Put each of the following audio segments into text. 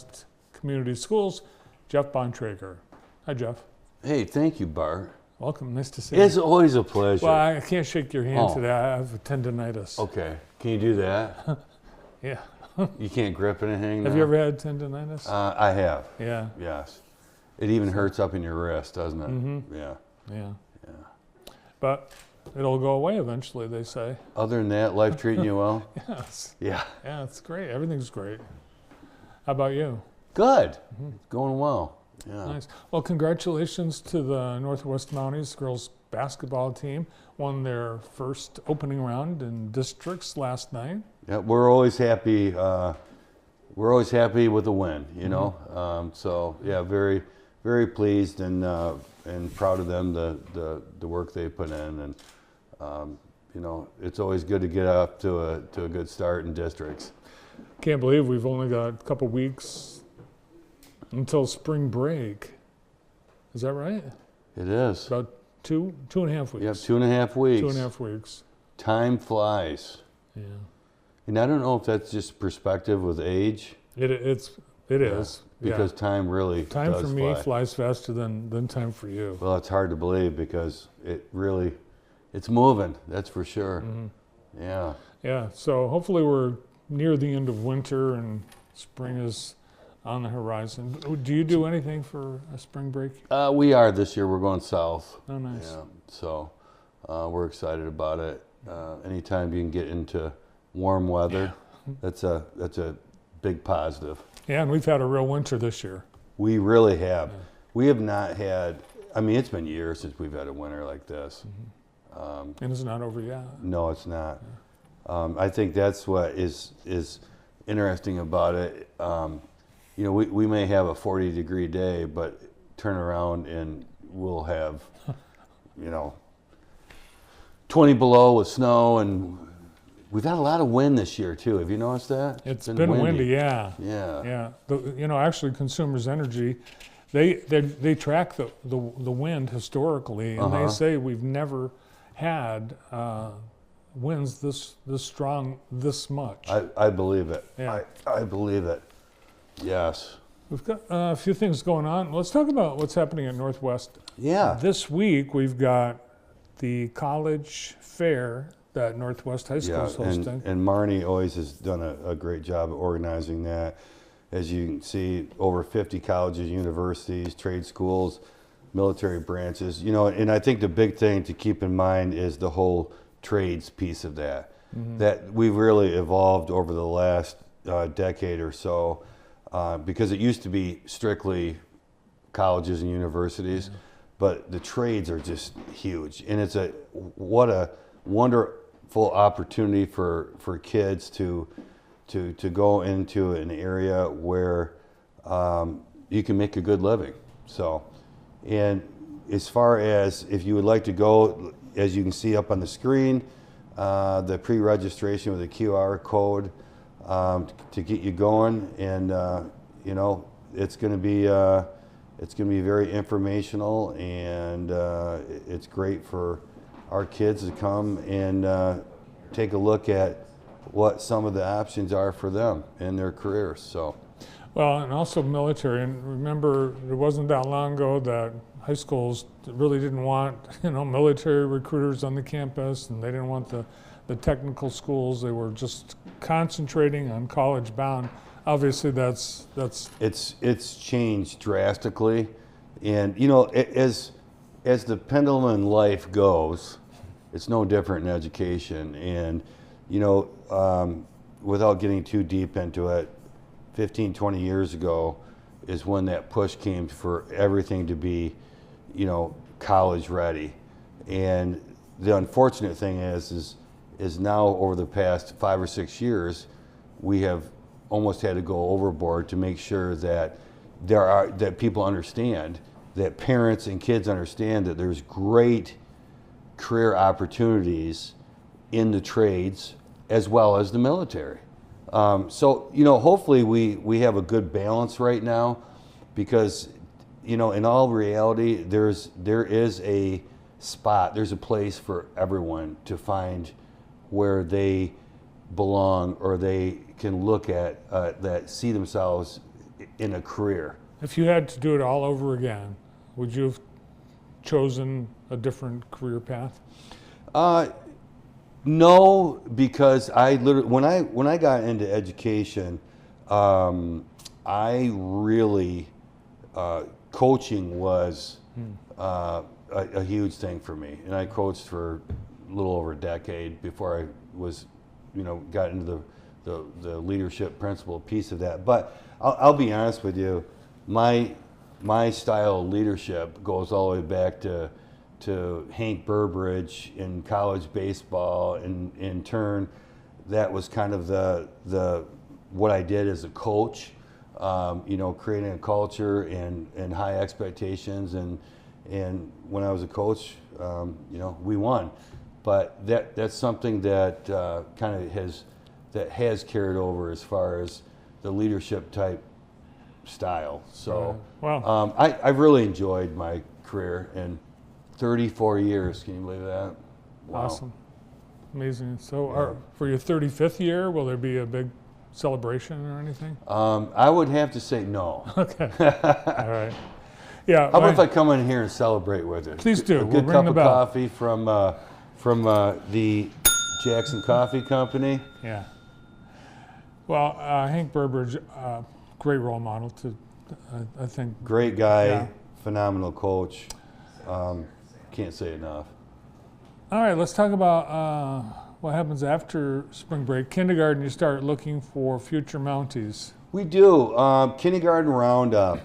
Northwest Community Schools, Jeff Bontrager. Hi, Jeff. Hey, thank you, Bart. Welcome. Nice to see you. It's always a pleasure. Well, I can't shake your hand today. I have a tendonitis. Okay. Can you do that? Yeah. You can't grip anything? Have you ever had tendonitis? I have. Yeah. Yes. It even hurts up in your wrist, doesn't it? Mm-hmm. Yeah. Yeah. Yeah. But it'll go away eventually, they say. Other than that, life treating you well? Yes. Yeah. Yeah, it's great. Everything's great. How about you? Good. Mm-hmm. Going well. Yeah. Nice. Well, congratulations to the Northwest Mounties girls basketball team. Won their first opening round in districts last night. Yeah, we're always happy. We're always happy with a win, you know. So yeah, very, very pleased and proud of them, the work they put in, and you know, it's always good to get up to a good start in districts. Can't believe we've only got a couple weeks until spring break. Is that right? It is. About two and a half weeks. Yeah, 2.5 weeks. 2.5 weeks. Time flies. Yeah. And I don't know if that's just perspective with age. It is. Because time really time does for me fly. flies faster than time for you. Well, it's hard to believe because it's moving. That's for sure. Mm-hmm. Yeah. Yeah. So hopefully we're near the end of winter and spring is on the horizon. Do you do anything for a spring break? We are this year. We're going south. Oh, nice. Yeah. So we're excited about it. Anytime you can get into warm weather, that's a big positive. Yeah, and we've had a real winter this year. We really have. Yeah. We have not had. I mean, it's been years since we've had a winter like this. Mm-hmm. And it's not over yet. No, it's not. Yeah. I think that's what is interesting about it. You know, we may have a 40-degree day, but turn around and we'll have, you know, 20 below with snow, and we've had a lot of wind this year too. Have you noticed that? It's been windy, yeah. Yeah. Yeah. You know, actually, Consumers Energy, they track the wind historically, and they say we've never had winds this strong this much. I believe it. Yeah. I believe it. Yes. We've got a few things going on. Let's talk about what's happening at Northwest. Yeah. This week we've got the college fair that Northwest High School is hosting. And Marnie always has done a great job of organizing that. As you can see, over 50 colleges, universities, trade schools, military branches. You know, and I think the big thing to keep in mind is the whole trades piece of that. Mm-hmm. That we've really evolved over the last decade or so, because it used to be strictly colleges and universities, but the trades are just huge, and it's what a wonderful opportunity for kids to go into an area where you can make a good living. So, and as far as if you would like to go, as you can see up on the screen, the pre-registration with a QR code to get you going, and you know, it's going to be very informational, and it's great for our kids to come and take a look at what some of the options are for them in their careers. So, well, and also military. And remember, it wasn't that long ago that high schools really didn't want, you know, military recruiters on the campus, and they didn't want the technical schools. They were just concentrating on college bound. Obviously, that's it's changed drastically, and you know, as the pendulum in life goes, it's no different in education. And you know, without getting too deep into it, 15, 20 years ago is when that push came for everything to be, you know, college ready. And the unfortunate thing is now over the past 5 or 6 years, we have almost had to go overboard to make sure that that people understand, that parents and kids understand that there's great career opportunities in the trades as well as the military. So, you know, hopefully we have a good balance right now, because, you know, in all reality, there is a spot, there's a place for everyone to find where they belong, or they can look at that, see themselves in a career. If you had to do it all over again, would you have chosen a different career path? No, because I literally when I got into education, I really coaching was a huge thing for me, and I coached for a little over a decade before I was, got into the leadership principle piece of that. But I'll be honest with you, my style of leadership goes all the way back to Hank Burbridge in college baseball, and in turn, that was kind of the what I did as a coach. Creating a culture and high expectations, and when I was a coach, we won. But that's something that kind of has carried over as far as the leadership type style. So Wow. I've really enjoyed my career in 34 years. Can you believe that? Wow. Awesome. Amazing. So for your 35th year, will there be a big celebration or anything? I would have to say no. Okay. All right. Yeah. How about if I come in here and celebrate with you? Please do. A We'll good ring cup the of bell. coffee from the Jackson Coffee Company. Yeah. Well, Hank Burbridge, great role model to, I think. Great guy, Yeah. phenomenal coach. Can't say enough. All right, let's talk about what happens after spring break. Kindergarten, you start looking for future Mounties. We do. Kindergarten Roundup.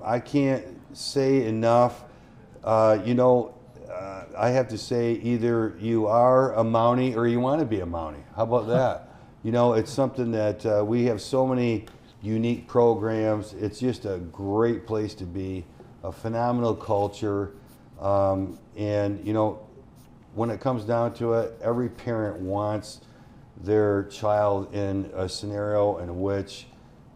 I can't say enough. I have to say either you are a Mountie or you want to be a Mountie. How about that? It's something that we have so many unique programs. It's just a great place to be, a phenomenal culture. When it comes down to it, every parent wants their child in a scenario in which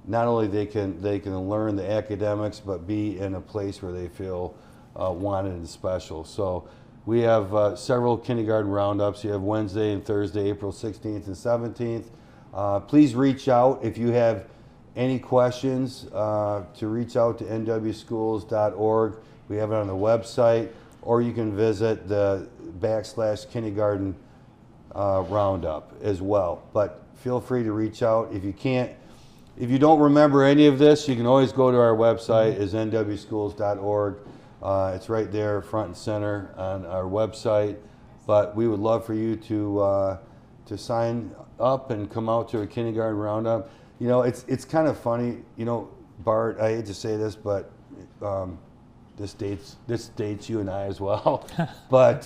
not only they can learn the academics, but be in a place where they feel wanted and special. So we have several kindergarten roundups. You have Wednesday and Thursday, April 16th and 17th. Please reach out if you have any questions, to reach out to nwschools.org. We have it on the website, or you can visit the /kindergarten roundup as well. But feel free to reach out. If you don't remember any of this, you can always go to our website, is nwschools.org. It's right there, front and center on our website. But we would love for you to sign up and come out to a kindergarten roundup. It's kind of funny, Bart. I hate to say this, but this dates you and I as well. But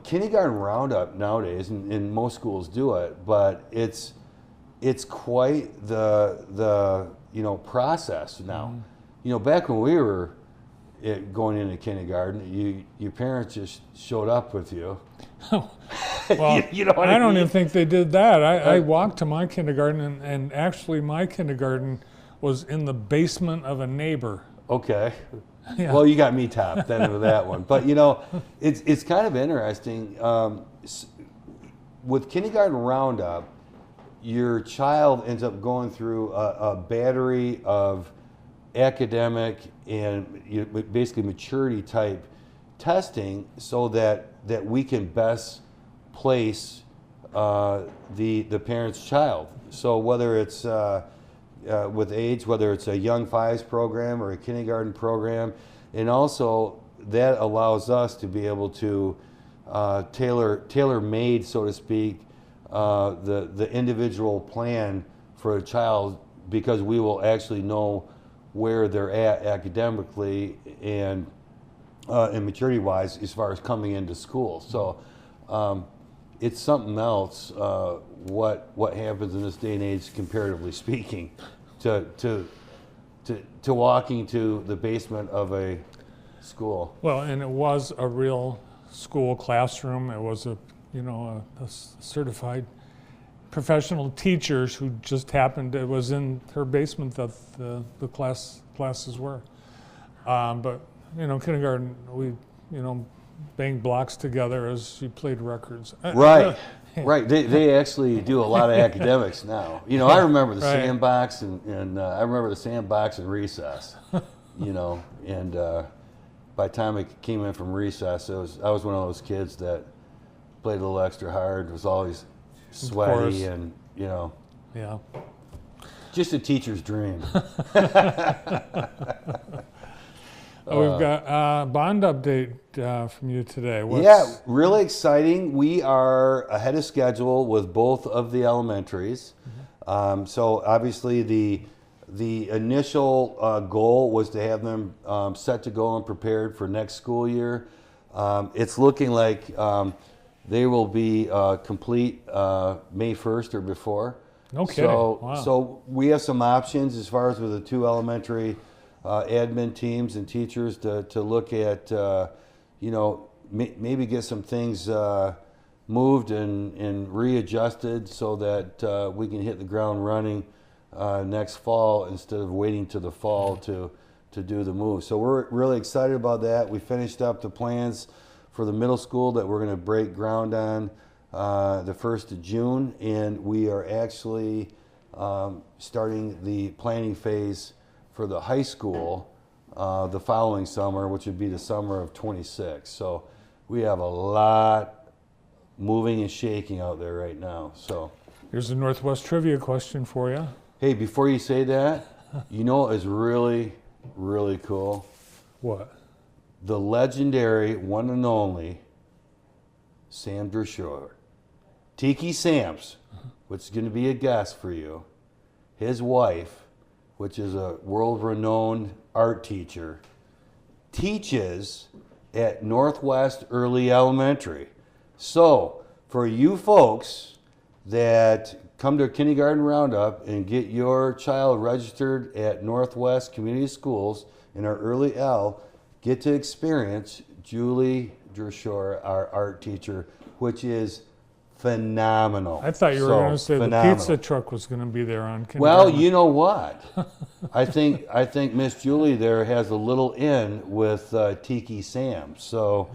kindergarten roundup nowadays, and most schools do it, but it's quite the process now. Back when we were going into kindergarten, your parents just showed up with you. Well, you know what I I don't mean? even think they did that. I walked to my kindergarten, and actually my kindergarten was in the basement of a neighbor. Okay. Yeah. Well, you got me topped then with that one. But it's kind of interesting. With kindergarten roundup, your child ends up going through a battery of academic and basically maturity type testing, so that we can best place the parent's child. So whether it's with age, whether it's a Young Fives program or a kindergarten program, and also that allows us to be able to tailor-made, so to speak, the individual plan for a child, because we will actually know where they're at academically and maturity-wise as far as coming into school. So it's something else what happens in this day and age, comparatively speaking, to walking to the basement of a school. Well, and it was a real school classroom. It was a certified professional teachers who just happened. It was in her basement that the classes were. But kindergarten, we banged blocks together as she played records. Right. Right, they actually do a lot of academics now. You know, I remember the Right. sandbox and I remember the sandbox and recess. You know, and by the time I came in from recess, I was one of those kids that played a little extra hard, was always course. sweaty, and you know, Yeah. just a teacher's dream. We've got a bond update from you today. Yeah, really exciting. We are ahead of schedule with both of the elementaries. So obviously the initial goal was to have them set to go and prepared for next school year. It's looking like they will be complete May 1st or before. No kidding. So, Wow. so we have some options as far as with the two elementary admin teams and teachers to look at, you know, maybe get some things moved and readjusted so that we can hit the ground running next fall instead of waiting to the fall to do the move. So we're really excited about that. We finished up the plans for the middle school that we're going to break ground on the 1st of June, and we are actually starting the planning phase for the high school the following summer, which would be the summer of 26. So we have a lot moving and shaking out there right now. So Here's a Northwest trivia question for you. hey, before you say that, you know what is really, really cool? What? The legendary one and only Sam Dreshore. Tiki Sam's, which is going to be a guest for you, his wife, which is a world-renowned art teacher, teaches at Northwest Early Elementary. So, for you folks that come to Kindergarten Roundup and get your child registered at Northwest Community Schools in our Early L, get to experience Julie Dreshore, our art teacher, which is phenomenal. I thought you were So, going to say phenomenal. the pizza truck was going to be there on Well, kindergarten. you know what? I think Miss Julie there has a little in with Tiki Sam. So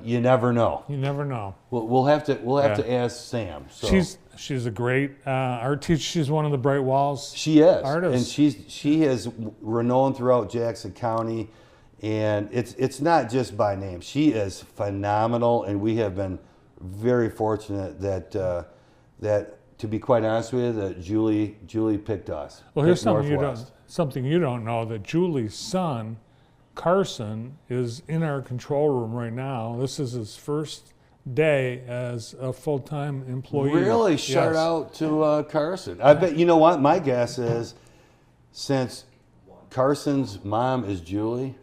you never know. You never know. We'll have to Yeah. ask Sam. So. She's a great art teacher. She's one of the Bright Walls. She is, artist. and she is renowned throughout Jackson County, and it's not just by name. She is phenomenal, and we have been very fortunate that to be quite honest with you, that Julie picked us. Well, here's picked something you don't know, that Julie's son, Carson, is in our control room right now. This is his first day as a full-time employee. Really, shout Yes. out to Carson. I bet you know what my guess is, since Carson's mom is Julie,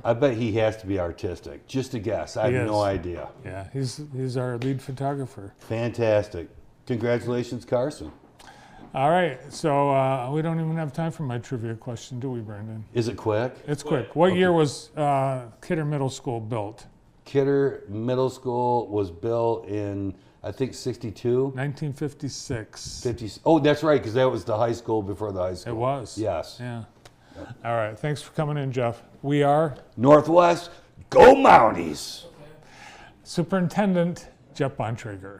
I bet he has to be artistic. Just a guess. I He have no is. idea. Yeah, he's our lead photographer. Fantastic. Congratulations, Carson. All right, so we don't even have time for my trivia question, do we, Brandon? Is it quick? It's quick. What year was Kidder Middle School built? Kidder Middle School was built in, I think, 62? 1956. 50. Oh, that's right, because that was the high school before the high school. It was. Yes. Yeah. All right, thanks for coming in, Jeff. We are Northwest, go Mounties! Superintendent Jeff Bontrager.